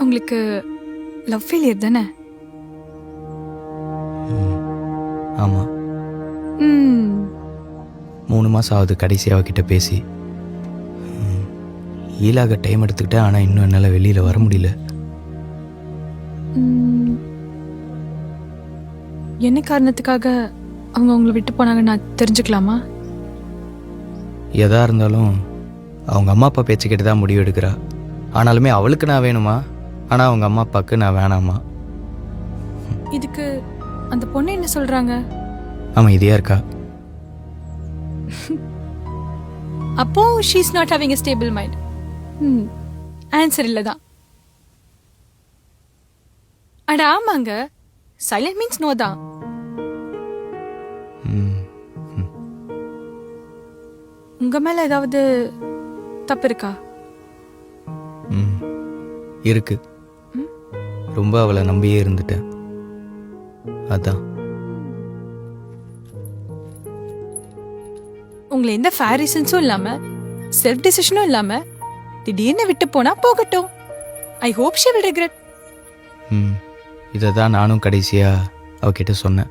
உங்களுக்கு love failure தானே? ஆமாம். ம் 3 மாதம் ஆகுது கடைசி அவகிட்ட பேசி. ஈலாக டைம் எடுத்துக்கிட்டேன், ஆனால் இன்னும் என்னால் வெளியில் வர முடியல. ம். என்ன காரணத்துக்காக அவங்க உங்களை விட்டு போனாங்க நான் தெரிஞ்சுக்கலாமா? எதா இருந்தாலும் அவங்க அம்மா அப்பா பேச்சு கேட்டு தான் முடிவு எடுக்கிறா. ஆனாலுமே அவளுக்கு நான் வேணுமா, ஆனால் அவங்க அம்மா அப்பாவுக்கு நான் வேணாமா. இதுக்கு அந்த பொண்ணு என்ன சொல்றாங்க? ஆமாம், இதையா இருக்கா. அப்போ she is not having a stable mind. Answer இல்லை தான். அட ஆமாங்க, சைலண்ட் மீன்ஸ் நோ தான். ம், ம். உங்க மேல ஏதாவது தப்பு இருக்கா? ம் இருக்கு. ரொம்ப அவளை நம்பியே இருந்துட்டேன். அதான். உங்களை எந்த ஃபேர் ரீசன்ஸும் இல்லாம செல்ஃப் டிசிஷனும் இல்லாம திடீர்னு விட்டு போனா போகட்டும். I hope she will regret. இதை தான் நானும் கடைசியாக அவகிட்ட சொன்னேன்.